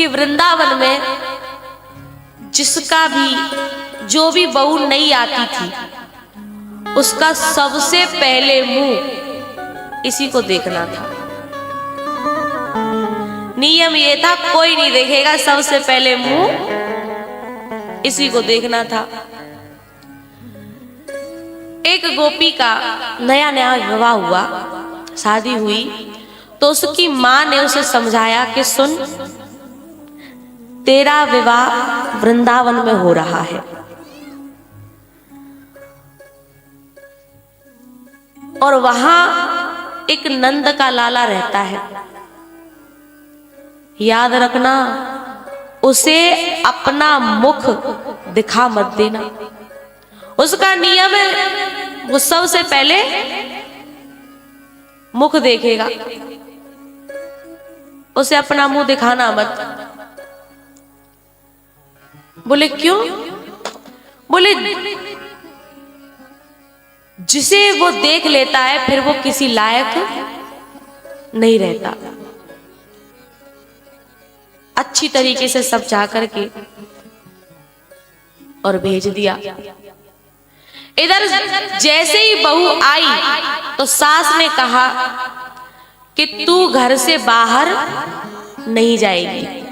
कि वृंदावन में जिसका भी जो भी बहू नहीं आती थी उसका सबसे पहले मुंह इसी को देखना था। नियम ये था कोई नहीं देखेगा, सबसे पहले मुंह इसी को देखना था। एक गोपी का नया नया विवाह हुआ, शादी हुई, तो उसकी मां ने उसे समझाया कि सुन, तेरा विवाह वृंदावन में हो रहा है और वहां एक नंद का लाला रहता है, याद रखना उसे अपना मुख दिखा मत देना। उसका नियम है वो सबसे पहले मुख देखेगा, उसे अपना मुंह दिखाना मत। बोले क्यों? बोले जिसे वो देख लेता है फिर वो किसी लायक नहीं रहता। अच्छी तरीके से सब चाह करके और भेज दिया। इधर जैसे ही बहू आई तो सास ने कहा कि तू घर से बाहर नहीं जाएगी।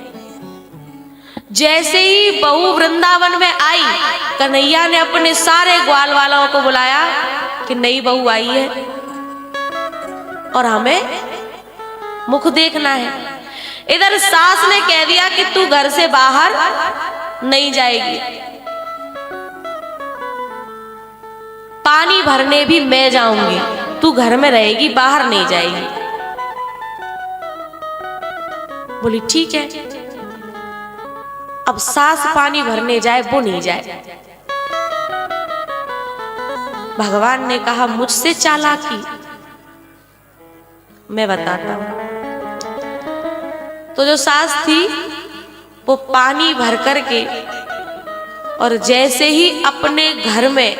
जैसे ही बहू वृंदावन में आई, कन्हैया ने अपने सारे ग्वाल वालों को बुलाया कि नई बहू आई है और हमें मुख देखना है। इधर सास ने कह दिया कि तू घर से बाहर नहीं जाएगी, पानी भरने भी मैं जाऊंगी, तू घर में रहेगी, बाहर नहीं जाएगी। बोली ठीक है। अब सास पानी भरने जाए वो नहीं जाए। भगवान ने कहा मुझसे चालाकी, मैं बताता हूं। तो जो सास थी वो पानी भर करके और जैसे ही अपने घर में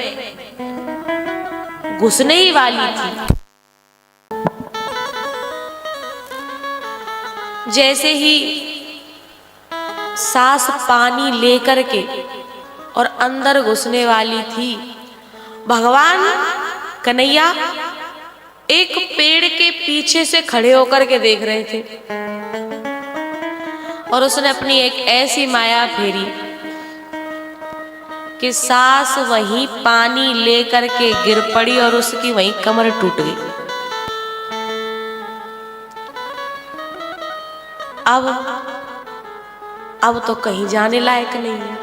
घुसने ही वाली थी, जैसे ही सास पानी लेकर के और अंदर घुसने वाली थी, भगवान कन्हैया एक पेड़ के पीछे से खड़े होकर के देख रहे थे और उसने अपनी एक ऐसी माया फेरी कि सास वहीं पानी लेकर के गिर पड़ी और उसकी वहीं कमर टूट गई। अब तो कहीं जाने लायक नहीं है।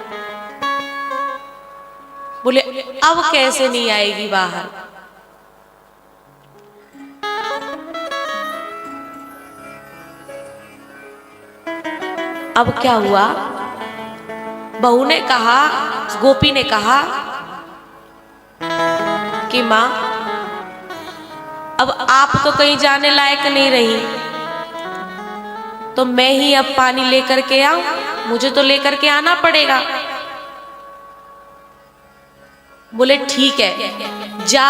बोले अब कैसे नहीं आएगी बाहर? अब क्या हुआ? बहू ने कहा, गोपी ने कहा कि मां अब आप तो कहीं जाने लायक नहीं रही, तो मैं ही अब पानी लेकर के आऊं, मुझे तो लेकर के आना पड़ेगा। बोले ठीक है जा,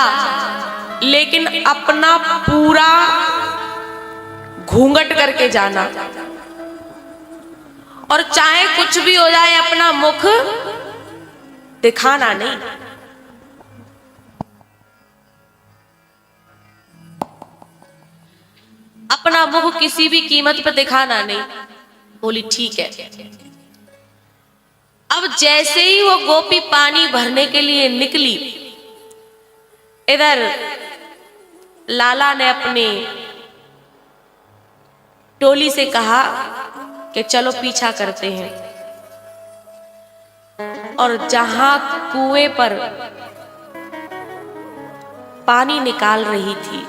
लेकिन अपना पूरा घूंघट करके जाना और चाहे कुछ भी हो जाए अपना मुख दिखाना नहीं। अपना मुख किसी भी कीमत पर दिखाना नहीं। बोली ठीक है। अब जैसे ही वो गोपी पानी भरने के लिए निकली, इधर लाला ने अपने टोली से कहा कि चलो पीछा करते हैं। और जहां कुएं पर पानी निकाल रही थी,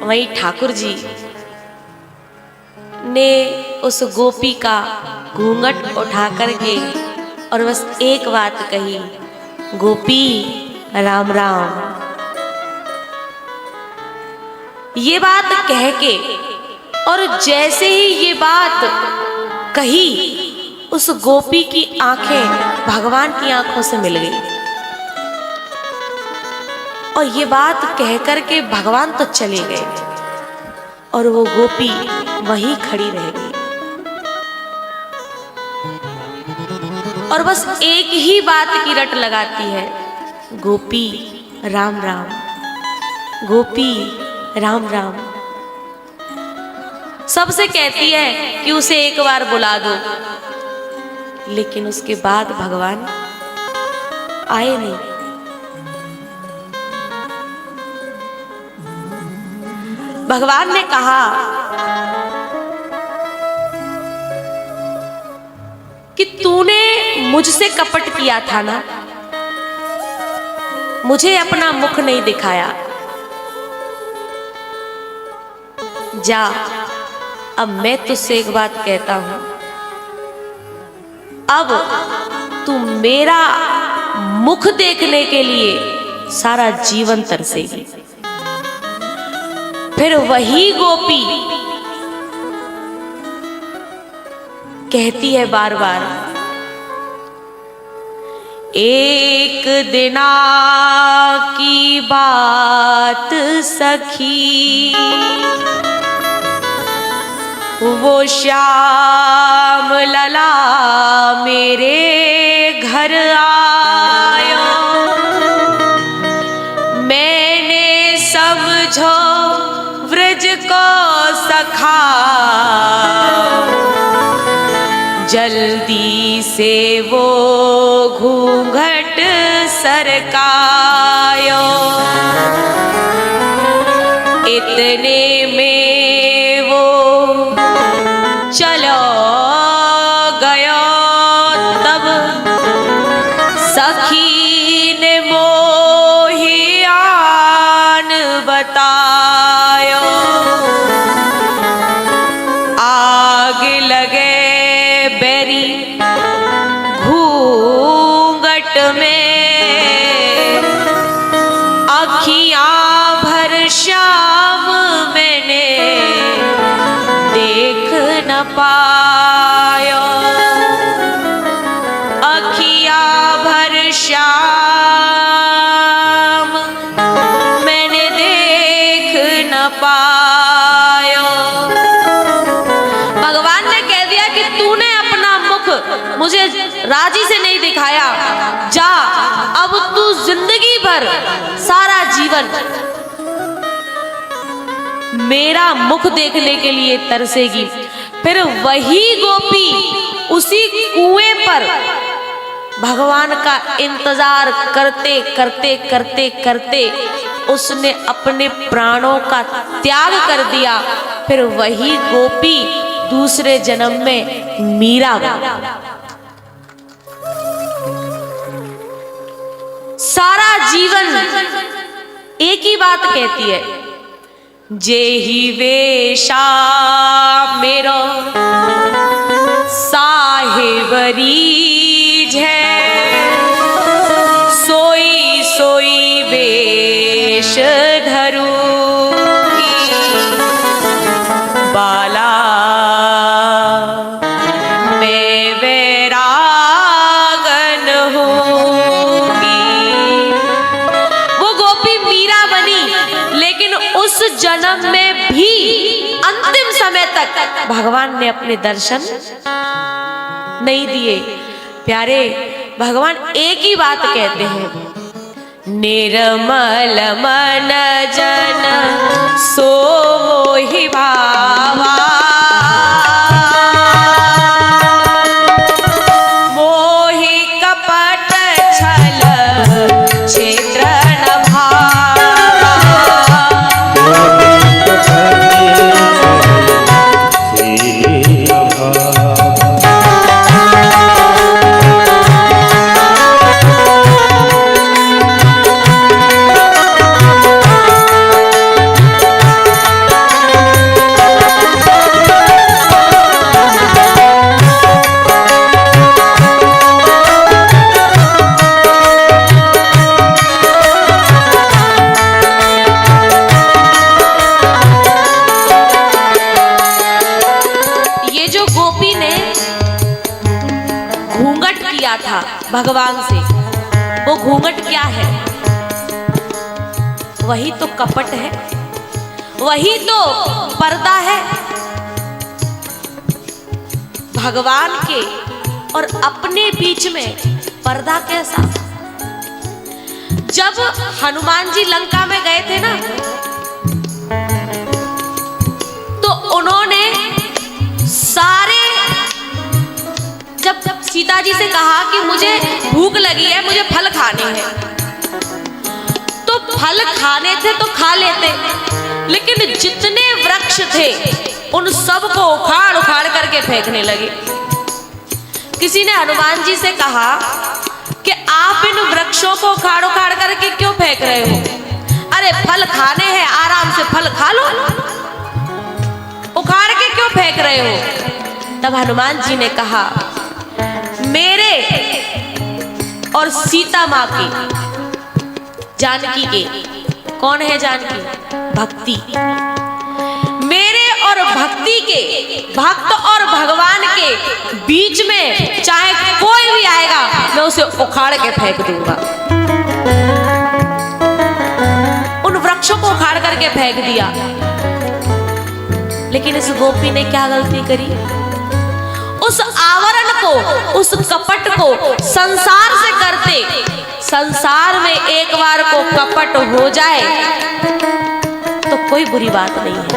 वहीं ठाकुर जी ने उस गोपी का घूंघट उठा करके और बस एक बात कही, गोपी राम राम। ये बात कह के और जैसे ही ये बात कही, उस गोपी की आंखें भगवान की आंखों से मिल गई। और ये बात कह करके भगवान तो चले गए और वो गोपी वहीं खड़ी रह गई और बस एक ही बात की रट लगाती है, गोपी राम राम, गोपी राम राम। सबसे कहती है कि उसे एक बार बुला दो, लेकिन उसके बाद भगवान आए नहीं। भगवान ने कहा कि तूने मुझसे कपट किया था ना, मुझे अपना मुख नहीं दिखाया, जा अब मैं तुझसे एक बात कहता हूं, अब तू मेरा मुख देखने के लिए सारा जीवन तरसेगी। फिर वही गोपी कहती है बार बार, एक दिना की बात सखी, वो श्याम लला मेरे घर आयो, मैंने समझो व्रज को सखा, जल्दी से वो घूंघट सरकायो, इतने में वो चलो गयो, तब सखी ने मोहियान बतायो, आग लगे बेरी घूंघट में, अखियां भर श्याम मैंने देख न पायो, अखियां भर श्याम मैंने देख न पायो। भगवान ने कह दिया कि तूने अपना मुख मुझे राजी से नहीं दिखाया, जा अब तू जिंदगी भर सारा जीवन मेरा मुख देखने के लिए तरसेगी। फिर वही गोपी उसी कुएं पर भगवान का इंतजार करते करते करते करते उसने अपने प्राणों का त्याग कर दिया। फिर वही गोपी दूसरे जन्म में मीरा बनी। सारा जीवन एक ही बात कहती है, जेहि वेशा मेरो साहेबरी है, सोई सोई वेश धरूंगी, बाला मैं वैरागन होंगी। वो गोपी मीरा बनी, लेकिन उस जन्म में भी अंतिम समय तक भगवान ने अपने दर्शन नहीं दिए। प्यारे, भगवान एक ही बात कहते हैं, निर्मल मन जन सो मोहि भावा, मोहि कपट छल क्षेत्र न भावा। था भगवान से, वो घूंघट क्या है? वही तो कपट है। वही तो पर्दा है भगवान के और अपने बीच में। पर्दा कैसा? जब हनुमान जी लंका में गए थे ना, तो उन्होंने सारे, जब सीता जी से कहा कि मुझे भूख लगी है, मुझे फल खाने हैं, तो फल खाने थे तो खा लेते, लेकिन जितने वृक्ष थे उन सब को उखाड़ उखाड़ करके फेंकने लगे। किसी ने हनुमान जी से कहा कि आप इन वृक्षों को उखाड़ उखाड़ करके क्यों फेंक रहे हो? अरे फल खाने हैं, आराम से फल खा लो, उखाड़ के क्यों फेंक रहे हो? तब हनुमान जी ने कहा, मेरे और सीता माँ की, जानकी के, कौन है जानकी? भक्ति। मेरे और भक्ति के, भक्त और भगवान के बीच में चाहे कोई भी आएगा, मैं उसे उखाड़ के फेंक दूंगा। उन वृक्षों को उखाड़ करके फेंक दिया। लेकिन इस गोपी ने क्या गलती करी? उस आवरण को, उस कपट को संसार से करते, संसार में एक बार को कपट हो जाए तो कोई बुरी बात नहीं है,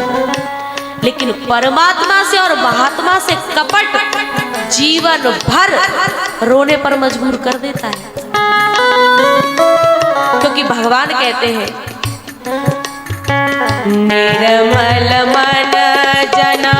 लेकिन परमात्मा से और महात्मा से कपट जीवन भर रोने पर मजबूर कर देता है। क्योंकि भगवान कहते हैं, निर्मल मन जना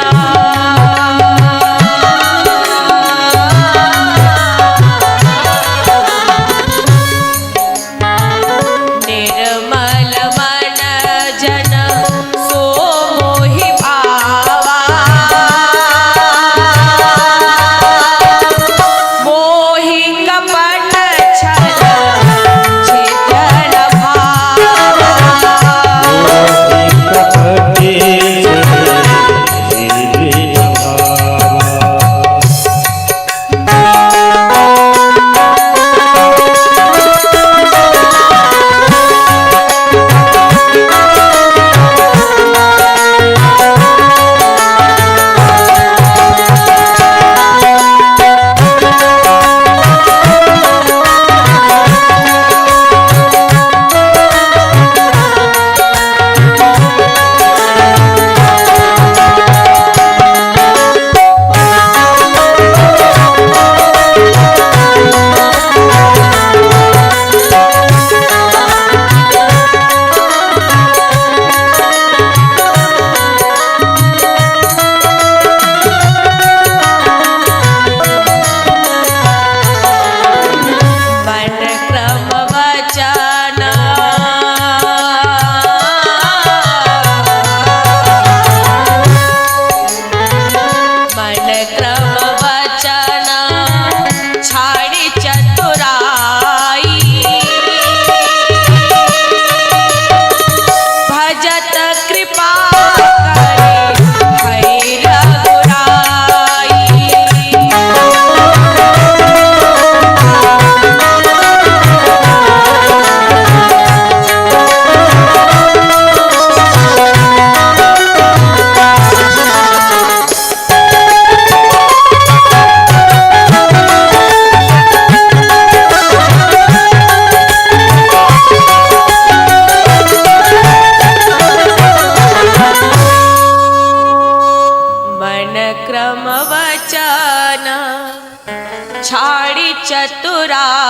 छाड़ी चतुराई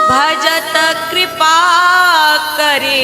भजत कृपा करे